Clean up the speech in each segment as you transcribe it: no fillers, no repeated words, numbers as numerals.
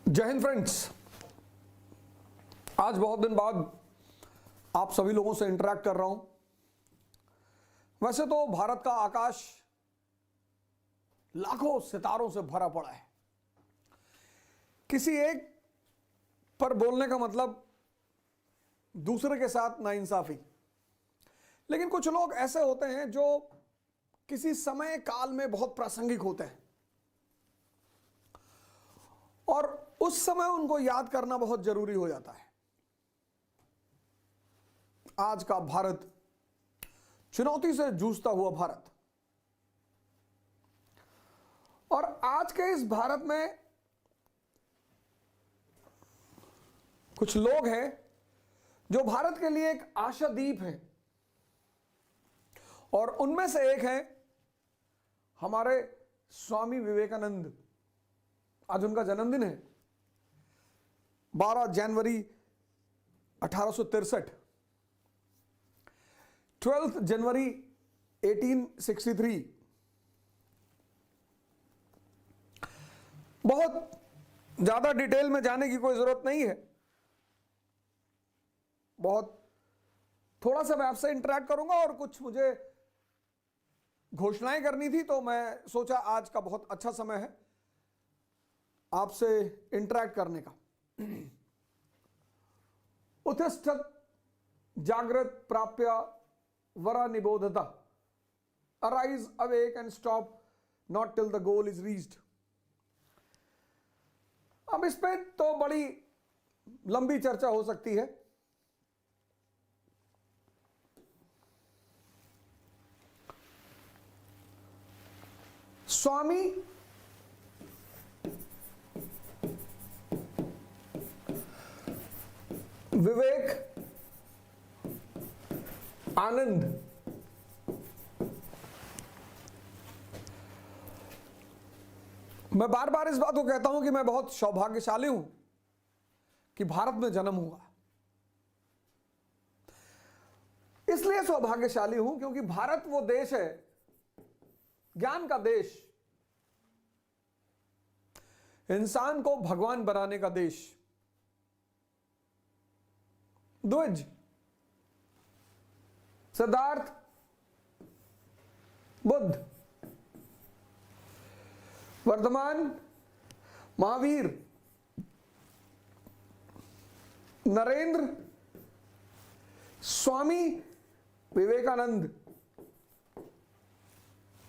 जय हिंद फ्रेंड्स। आज बहुत दिन बाद आप सभी लोगों से इंटरेक्ट कर रहा हूं। वैसे तो भारत का आकाश लाखों सितारों से भरा पड़ा है। किसी एक पर बोलने का मतलब दूसरे के साथ नाइंसाफी। लेकिन कुछ लोग ऐसे होते हैं जो किसी समय काल में बहुत प्रासंगिक होते हैं और उस समय उनको याद करना बहुत जरूरी हो जाता है। आज का भारत, चुनौती से जूझता हुआ भारत, और आज के इस भारत में कुछ लोग हैं जो भारत के लिए एक आशादीप हैं, और उनमें से एक है हमारे स्वामी विवेकानंद। आज उनका जन्मदिन है, 12 जनवरी 1863, 12 जनवरी 1863। बहुत ज्यादा डिटेल में जाने की कोई जरूरत नहीं है। बहुत थोड़ा सा मैं आपसे इंटरेक्ट करूंगा और कुछ मुझे घोषणाएं करनी थी, तो मैं सोचा आज का बहुत अच्छा समय है आपसे इंटरेक्ट करने का। उत्तिष्ठत् जागृत प्राप्य वरा निबोधता, arise awake and stop not till the goal is reached. अब इस पे तो बड़ी लंबी चर्चा हो सकती है। स्वामी विवेक आनंद मैं बार बार इस बात को कहता हूं कि मैं बहुत सौभाग्यशाली हूं कि भारत में जन्म हुआ। इसलिए सौभाग्यशाली हूं क्योंकि भारत वो देश है, ज्ञान का देश, इंसान को भगवान बनाने का देश। द्विज, सिद्धार्थ, बुद्ध, वर्धमान, महावीर, नरेंद्र, स्वामी विवेकानंद,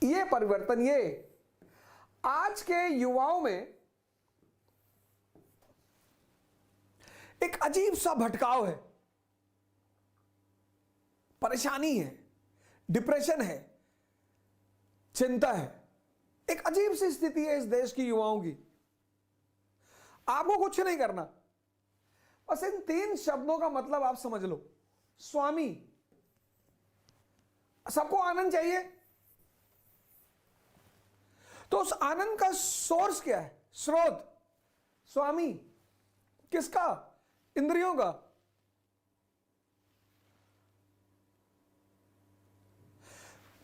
ये परिवर्तन, ये आज के युवाओं में एक अजीब सा भटकाव है, परेशानी है, डिप्रेशन है, चिंता है। एक अजीब सी स्थिति है इस देश की युवाओं की। आपको कुछ नहीं करना, बस इन 3 शब्दों का मतलब आप समझ लो। स्वामी, सबको आनंद चाहिए, तो उस आनंद का सोर्स क्या है, स्रोत? स्वामी किसका? इंद्रियों का।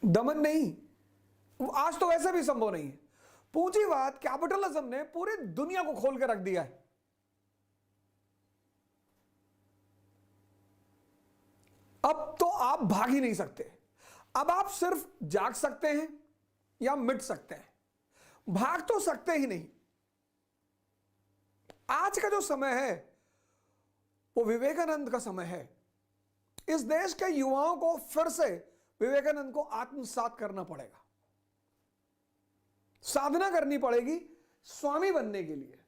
दमन नहीं, आज तो वैसे भी संभव नहीं है। पूंजीवाद, कैपिटलिज्म ने पूरी दुनिया को खोल के रख दिया है। अब तो आप भाग ही नहीं सकते। अब आप सिर्फ जाग सकते हैं या मिट सकते हैं, भाग तो सकते ही नहीं। आज का जो समय है वो विवेकानंद का समय है। इस देश के युवाओं को फिर से विवेकानंद को आत्मसात करना पड़ेगा, साधना करनी पड़ेगी स्वामी बनने के लिए।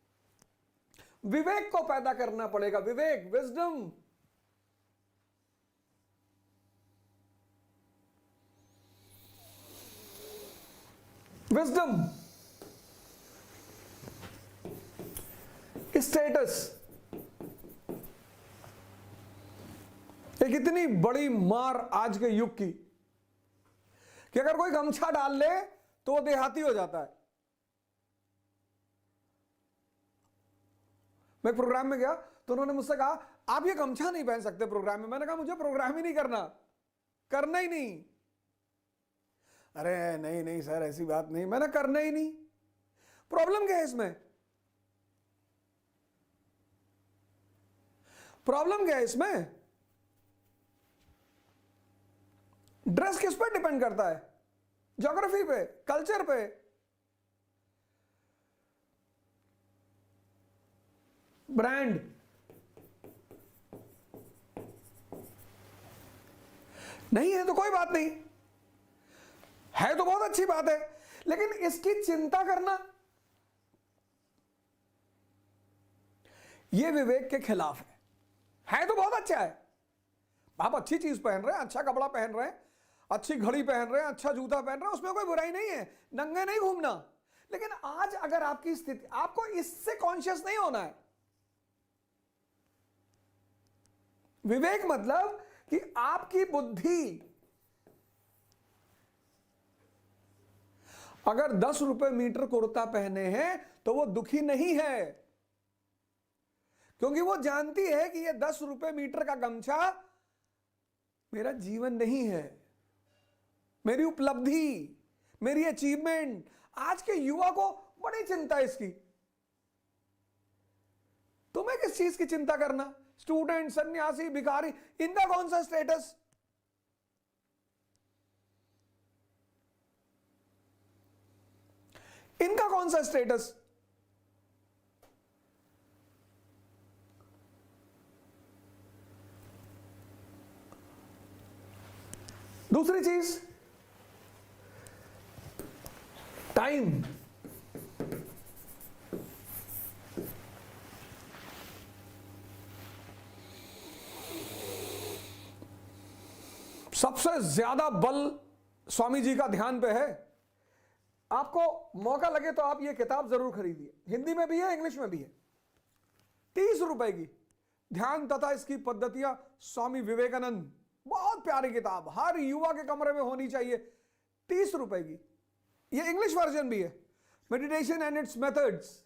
विवेक को पैदा करना पड़ेगा, विवेक, विजडम। विजडम, स्टेटस, एक इतनी बड़ी मार आज के युग की कि अगर कोई गमछा डाल ले तो वो देहाती हो जाता है। मैं प्रोग्राम में गया तो उन्होंने मुझसे कहा, आप ये गमछा नहीं पहन सकते प्रोग्राम में। मैंने कहा, मुझे प्रोग्राम ही नहीं करना, करना ही नहीं। अरे नहीं नहीं सर, ऐसी बात नहीं, मैंने करना ही नहीं। प्रॉब्लम क्या है इसमें? प्रॉब्लम क्या है इसमें? ड्रेस किस पर डिपेंड करता है? ज्योग्राफी पे, कल्चर पे। ब्रांड नहीं है तो कोई बात नहीं, है तो बहुत अच्छी बात है, लेकिन इसकी चिंता करना यह विवेक के खिलाफ है तो बहुत अच्छा है। आप अच्छी चीज पहन रहे हैं, अच्छा कपड़ा पहन रहे हैं, अच्छी घड़ी पहन रहे हैं, अच्छा जूता पहन रहे हैं, उसमें कोई बुराई नहीं है, नंगे नहीं घूमना। लेकिन आज अगर आपकी स्थिति, आपको इससे कॉन्शियस नहीं होना है। विवेक मतलब कि आपकी बुद्धि अगर 10 रुपए मीटर कुर्ता पहने हैं तो वो दुखी नहीं है, क्योंकि वो जानती है कि ये 10 रुपए मीटर का गमछा मेरा जीवन नहीं है, मेरी उपलब्धि, मेरी अचीवमेंट। आज के युवा को बड़ी चिंता है इसकी। तुम्हें किस चीज की चिंता करना? स्टूडेंट, सन्यासी, भिखारी, इनका कौन सा स्टेटस? इनका कौन सा स्टेटस? दूसरी चीज, टाइम। सबसे ज्यादा बल स्वामी जी का ध्यान पे है। आपको मौका लगे तो आप ये किताब जरूर खरीदिए, हिंदी में भी है, इंग्लिश में भी है, 30 रुपए की, ध्यान तथा इसकी पद्धतियां, स्वामी विवेकानंद। बहुत प्यारी किताब, हर युवा के कमरे में होनी चाहिए, 30 रुपए की। ये इंग्लिश वर्जन भी है, meditation and it's methods.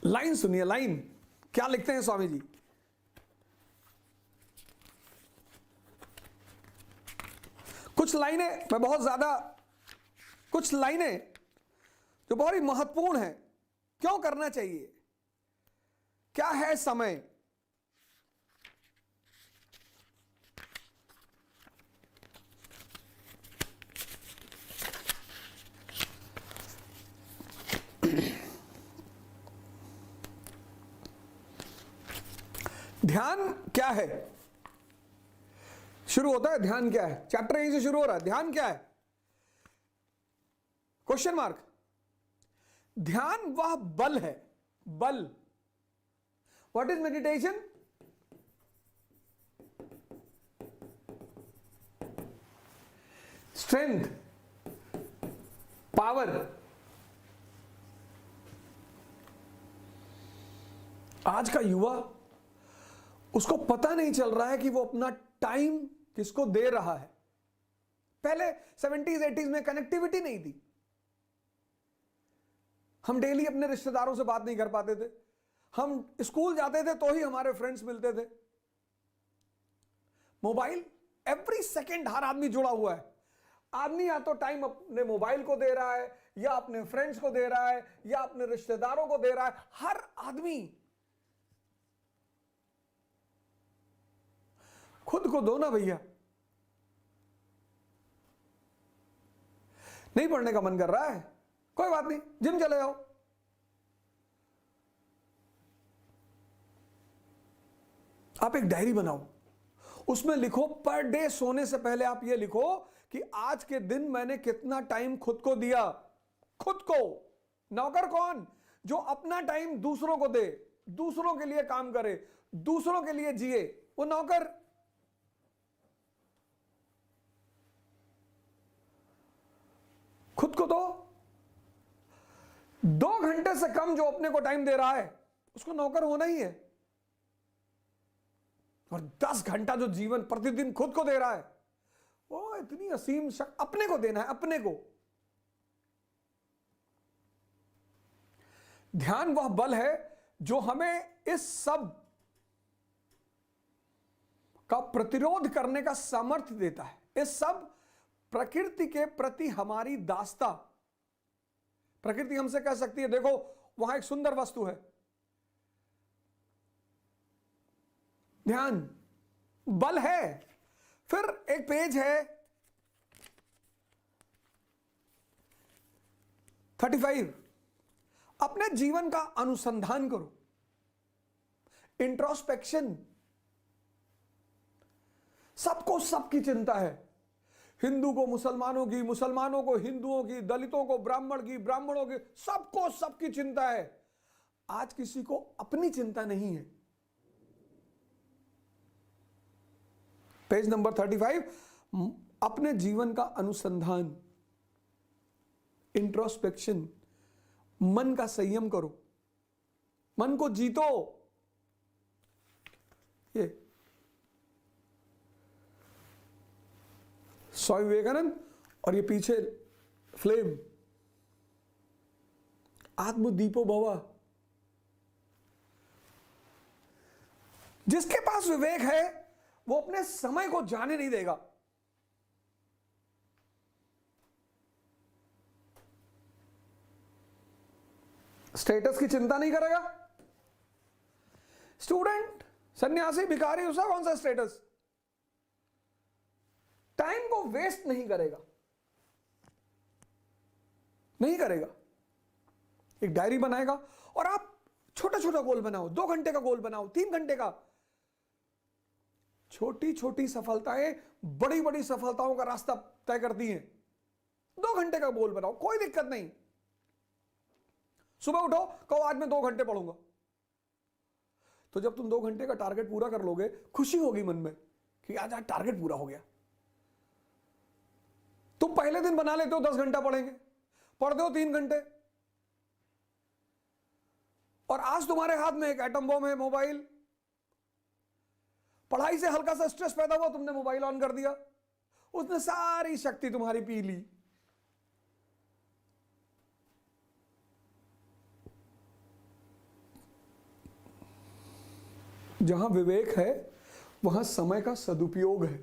Line सुनिए, लाइन क्या लिखते हैं स्वामी जी। कुछ लाइनें मैं बहुत ज्यादा, कुछ लाइनें जो बहुत ही महत्वपूर्ण है। क्यों करना चाहिए? क्या है समय? ध्यान क्या है? शुरू होता है ध्यान क्या है, चैप्टर यहीं से शुरू हो रहा है। ध्यान क्या है? Question mark. ध्यान वह बल है, बल। What is meditation? Strength, power. आज का युवा, उसको पता नहीं चल रहा है कि वो अपना टाइम किसको दे रहा है। पहले 70s 80s में कनेक्टिविटी नहीं थी, हम डेली अपने रिश्तेदारों से बात नहीं कर पाते थे, हम स्कूल जाते थे तो ही हमारे फ्रेंड्स मिलते थे। मोबाइल, एवरी सेकेंड हर आदमी जुड़ा हुआ है। आदमी या तो टाइम अपने मोबाइल को दे रहा है, या अपने फ्रेंड्स को दे रहा है, या अपने रिश्तेदारों को दे रहा है। हर आदमी। खुद को दो ना भैया। नहीं पढ़ने का मन कर रहा है, कोई बात नहीं, जिम चले जाओ। आप एक डायरी बनाओ, उसमें लिखो, पर डे सोने से पहले आप ये लिखो कि आज के दिन मैंने कितना टाइम खुद को दिया। खुद को। नौकर कौन? जो अपना टाइम दूसरों को दे, दूसरों के लिए काम करे, दूसरों के लिए जिए, वो नौकर। खुद को तो 2 घंटे से कम जो अपने को टाइम दे रहा है उसको नौकर होना ही है। और 10 घंटा जो जीवन प्रतिदिन खुद को दे रहा है, वो इतनी असीम शक्ति अपने को देना है, अपने को। ध्यान वह बल है जो हमें इस सब का प्रतिरोध करने का सामर्थ्य देता है। इस सब प्रकृति के प्रति हमारी दास्ता, प्रकृति हमसे कह सकती है देखो वहां एक सुंदर वस्तु है, ध्यान, बल है। फिर एक पेज है 35, अपने जीवन का अनुसंधान करो, इंट्रोस्पेक्शन। सबको सबकी चिंता है, हिंदू को मुसलमानों की, मुसलमानों को हिंदुओं की, दलितों को ब्राह्मण की, ब्राह्मणों की, सबको सबकी चिंता है। आज किसी को अपनी चिंता नहीं है। पेज नंबर 35, अपने जीवन का अनुसंधान, इंट्रोस्पेक्शन। मन का संयम करो, मन को जीतो। ये स्वामी विवेकानंद और ये पीछे फ्लेम, आत्मदीपो भव। जिसके पास विवेक है वो अपने समय को जाने नहीं देगा। स्टेटस की चिंता नहीं करेगा। स्टूडेंट, सन्यासी, भिखारी, उसका कौन सा स्टेटस? टाइम को वेस्ट नहीं करेगा, नहीं करेगा। एक डायरी बनाएगा और आप छोटा छोटा गोल बनाओ, 2 घंटे का गोल बनाओ, 3 घंटे का। छोटी छोटी सफलताएं बड़ी बड़ी सफलताओं का रास्ता तय करती हैं। 2 घंटे का गोल बनाओ, कोई दिक्कत नहीं। सुबह उठो, कहो आज मैं 2 घंटे पढ़ूंगा। तो जब तुम 2 घंटे का टारगेट पूरा कर लोगे, खुशी होगी मन में कि आज आज टारगेट पूरा हो गया। तुम पहले दिन बना लेते हो 10 घंटा पढ़ेंगे, पढ़ते हो 3 घंटे, और आज तुम्हारे हाथ में एक एटम बम है, मोबाइल। पढ़ाई से हल्का सा स्ट्रेस पैदा हुआ, तुमने मोबाइल ऑन कर दिया, उसने सारी शक्ति तुम्हारी पी ली। जहां विवेक है वहां समय का सदुपयोग है।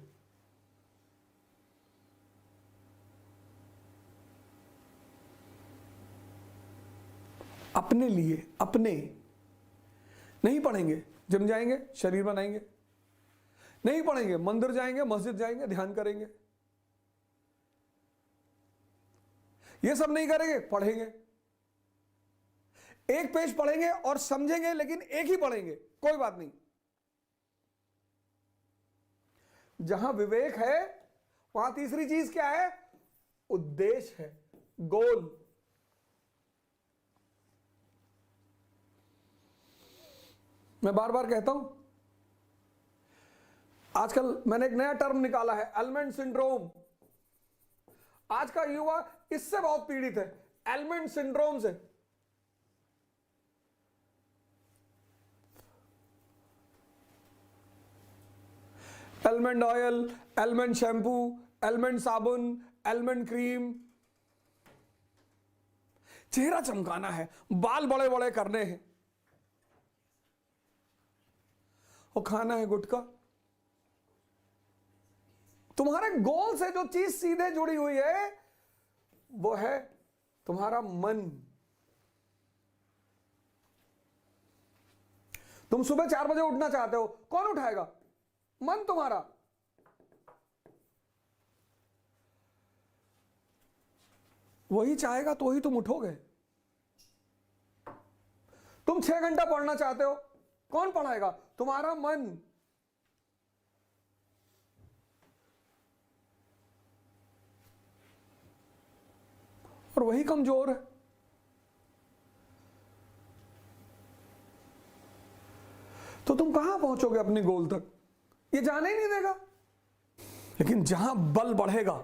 अपने लिए, अपने नहीं पढ़ेंगे, जिम जाएंगे, शरीर बनाएंगे। नहीं पढ़ेंगे, मंदिर जाएंगे, मस्जिद जाएंगे, ध्यान करेंगे। ये सब नहीं करेंगे, पढ़ेंगे। एक पेज पढ़ेंगे और समझेंगे, लेकिन एक ही पढ़ेंगे, कोई बात नहीं। जहां विवेक है वहां तीसरी चीज क्या है? उद्देश्य है, गोल। मैं बार बार कहता हूं, आजकल मैंने एक नया टर्म निकाला है, एलिमेंट सिंड्रोम। आज का युवा इससे बहुत पीड़ित है, एलिमेंट सिंड्रोम से। Element oil, element shampoo, element साबुन, एलिमेंट क्रीम। चेहरा चमकाना है, बाल बड़े बड़े करने हैं, और खाना है गुटखा। तुम्हारे गोल से जो चीज सीधे जुड़ी हुई है वो है तुम्हारा मन। तुम सुबह 4 बजे उठना चाहते हो, कौन उठाएगा? मन तुम्हारा। वही चाहेगा तो ही तुम उठोगे। तुम 6 घंटा पढ़ना चाहते हो, कौन पढ़ाएगा? तुम्हारा मन। और वही कमजोर है। तो तुम कहां पहुंचोगे अपने गोल तक? ये जाने ही नहीं देगा। लेकिन जहां बल बढ़ेगा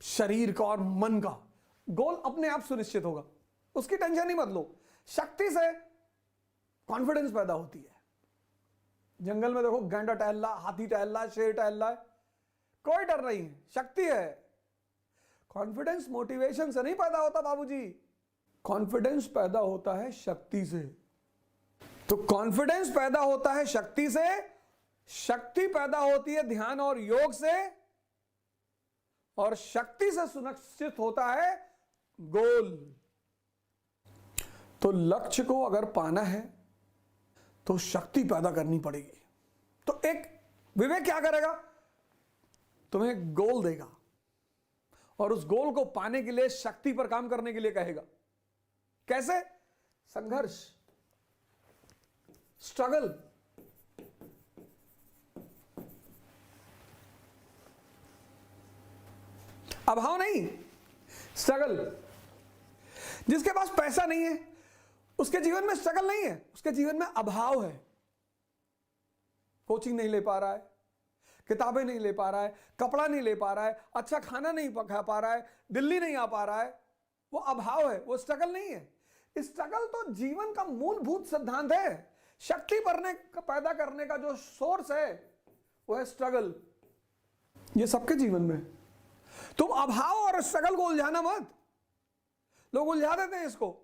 शरीर का और मन का, गोल अपने आप सुनिश्चित होगा, उसकी टेंशन ही मत लो। शक्ति से कॉन्फिडेंस पैदा होती है। जंगल में देखो, गैंडा टहल रहा, हाथी टहल रहा, शेर टहल रहा है, कोई डर नहीं है, शक्ति है। कॉन्फिडेंस मोटिवेशन से नहीं पैदा होता बाबूजी, कॉन्फिडेंस पैदा होता है शक्ति से। तो कॉन्फिडेंस पैदा होता है शक्ति से, शक्ति पैदा होती है ध्यान और योग से, और शक्ति से सुनिश्चित होता है गोल। तो लक्ष्य को अगर पाना है तो शक्ति पैदा करनी पड़ेगी। तो एक विवेक क्या करेगा, तुम्हें गोल देगा और उस गोल को पाने के लिए शक्ति पर काम करने के लिए कहेगा। कैसे? संघर्ष, स्ट्रगल। अभाव नहीं, स्ट्रगल। जिसके पास पैसा नहीं है उसके जीवन में स्ट्रगल नहीं है, उसके जीवन में अभाव है। कोचिंग नहीं ले पा रहा है, किताबें नहीं ले पा रहा है, कपड़ा नहीं ले पा रहा है, अच्छा खाना नहीं खा पा रहा है, दिल्ली नहीं आ पा रहा है, वो अभाव है, वो स्ट्रगल नहीं है। स्ट्रगल तो जीवन का मूलभूत सिद्धांत है। शक्ति पैदा करने का जो सोर्स है वो है स्ट्रगल। ये सबके जीवन में। तुम अभाव और स्ट्रगल को उलझाना मत। लोग उलझा देते हैं इसको।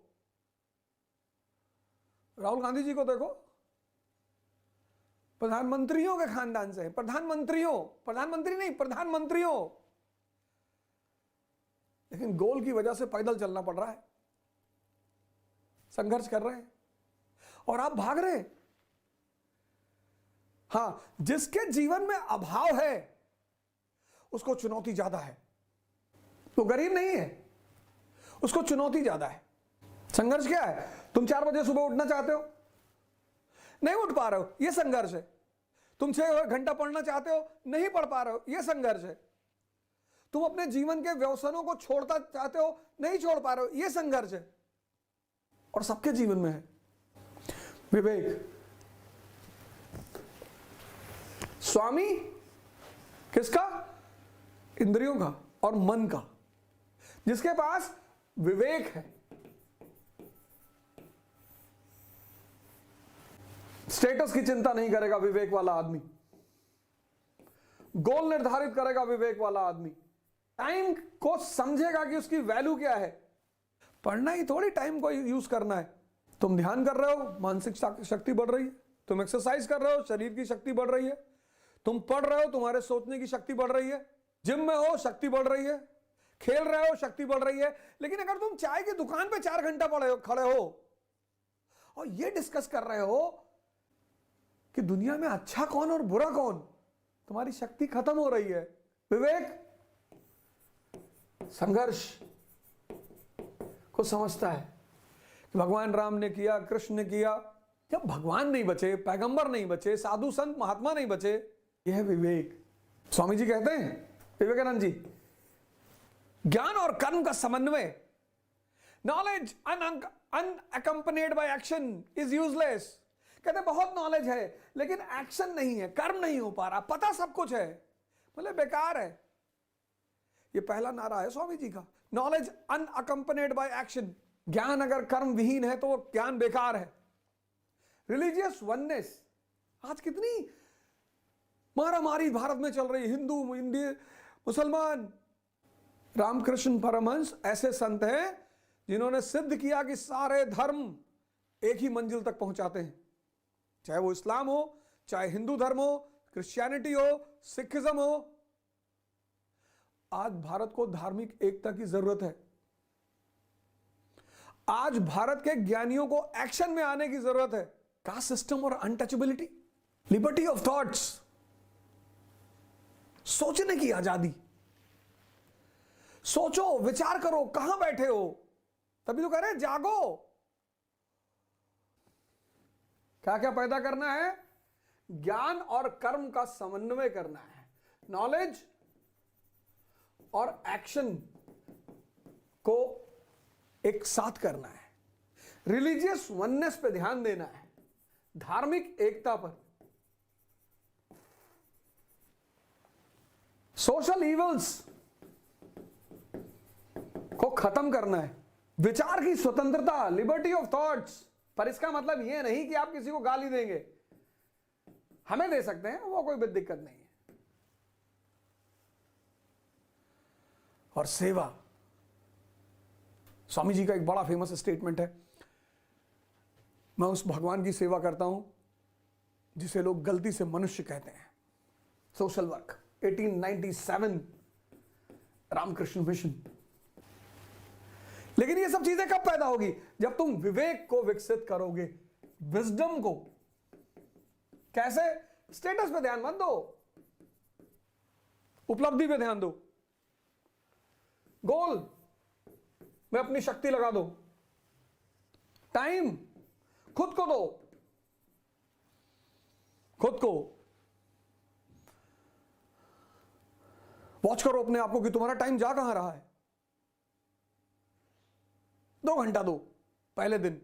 राहुल गांधी जी को देखो, प्रधानमंत्रियों के खानदान से, प्रधानमंत्री नहीं, प्रधानमंत्रियों, लेकिन गोल की वजह से पैदल चलना पड़ रहा है, संघर्ष कर रहे हैं और आप भाग रहे हैं। हां, जिसके जीवन में अभाव है उसको चुनौती ज्यादा है। तो गरीब नहीं है, उसको चुनौती ज्यादा है। संघर्ष क्या है? तुम 4 बजे सुबह उठना चाहते हो, नहीं उठ पा रहे हो, यह संघर्ष है। तुम 6 घंटा पढ़ना चाहते हो, नहीं पढ़ पा रहे हो, यह संघर्ष है। तुम अपने जीवन के व्यसनों को छोड़ना चाहते हो, नहीं छोड़ पा रहे हो, यह संघर्ष है। और सबके जीवन में है विवेक। स्वामी किसका? इंद्रियों का और मन का। जिसके पास विवेक है, स्टेटस की चिंता नहीं करेगा विवेक वाला आदमी, गोल निर्धारित करेगा विवेक वाला आदमी, टाइम को समझेगा कि उसकी वैल्यू क्या है। पढ़ना ही थोड़ी टाइम को यूज करना है। तुम ध्यान कर रहे हो, मानसिक शक्ति बढ़ रही है। तुम एक्सरसाइज कर रहे हो, शरीर की शक्ति बढ़ रही है। तुम पढ़ रहे हो, तुम्हारे सोचने की शक्ति बढ़ रही है। जिम में हो, शक्ति बढ़ रही है। खेल रहे हो, शक्ति बढ़ रही है। लेकिन अगर तुम चाय की दुकान पे 4 घंटा खड़े हो और ये डिस्कस कर रहे हो कि दुनिया में अच्छा कौन और बुरा कौन, तुम्हारी शक्ति खत्म हो रही है। विवेक संघर्ष को समझता है कि भगवान राम ने किया, कृष्ण ने किया। जब भगवान नहीं बचे, पैगंबर नहीं बचे, साधु संत महात्मा नहीं बचे, यह है विवेक। स्वामी जी कहते हैं, विवेकानंद जी, ज्ञान और कर्म का समन्वय, knowledge unaccompanied by action is useless. कहते बहुत नॉलेज है लेकिन एक्शन नहीं है, कर्म नहीं हो पा रहा, पता सब कुछ है, मतलब बेकार है। ये पहला नारा है स्वामी जी का, नॉलेज अनअकम्पनीड बाय एक्शन। ज्ञान अगर कर्म विहीन है तो वो ज्ञान बेकार है। रिलीजियस वननेस, आज कितनी मारामारी भारत में चल रही है, हिंदू, इंडियन, मुसलमान। रामकृष्ण परमहंस ऐसे संत हैं जिन्होंने सिद्ध किया कि सारे धर्म एक ही मंजिल तक पहुंचाते हैं, चाहे वो इस्लाम हो, चाहे हिंदू धर्म हो, क्रिश्चियनिटी हो, सिखिज्म हो। आज भारत को धार्मिक एकता की जरूरत है। आज भारत के ज्ञानियों को एक्शन में आने की जरूरत है। कास्ट सिस्टम और अनटचेबिलिटी, लिबर्टी ऑफ थॉट्स, सोचने की आजादी। सोचो, विचार करो, कहां बैठे हो, तभी तो कह रहे हैं जागो। क्या क्या पैदा करना है? ज्ञान और कर्म का समन्वय करना है, नॉलेज और एक्शन को एक साथ करना है, रिलीजियस वननेस पे ध्यान देना है, धार्मिक एकता पर, सोशल इवल्स को खत्म करना है, विचार की स्वतंत्रता, लिबर्टी ऑफ थॉट्स। पर इसका मतलब यह नहीं कि आप किसी को गाली देंगे, हमें दे सकते हैं, वो कोई भी दिक्कत नहीं है। और सेवा, स्वामी जी का एक बड़ा फेमस स्टेटमेंट है, मैं उस भगवान की सेवा करता हूं जिसे लोग गलती से मनुष्य कहते हैं। Social work, 1897, Ramakrishna Mission. लेकिन ये सब चीजें कब पैदा होगी? जब तुम विवेक को विकसित करोगे, विजडम को। कैसे? स्टेटस पे ध्यान मत दो, उपलब्धि पे ध्यान दो, गोल में अपनी शक्ति लगा दो, टाइम खुद को दो, खुद को वॉच करो अपने आप को कि तुम्हारा टाइम जा कहां रहा है। 2 घंटा दो पहले दिन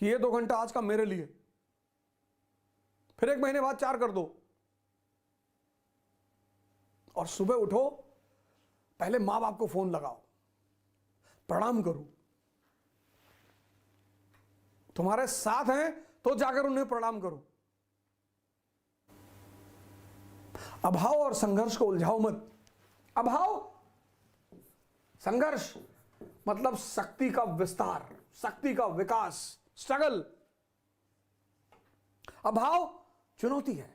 कि ये 2 घंटा आज का मेरे लिए, फिर 1 महीने बाद 4 कर दो, और सुबह उठो, पहले मां बाप को फोन लगाओ, प्रणाम करो। तुम्हारे साथ हैं तो जाकर उन्हें प्रणाम करो। अभाव और संघर्ष को उलझाओ मत। अभाव, संघर्ष मतलब शक्ति का विस्तार, शक्ति का विकास, स्ट्रगल। अभाव चुनौती है,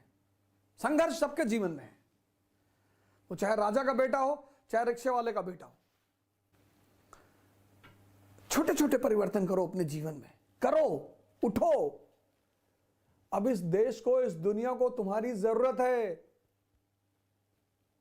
संघर्ष सबके जीवन में है। वो चाहे राजा का बेटा हो, चाहे रिक्शे वाले का बेटा हो। छोटे छोटे परिवर्तन करो अपने जीवन में, करो, उठो। अब इस देश को, इस दुनिया को तुम्हारी जरूरत है।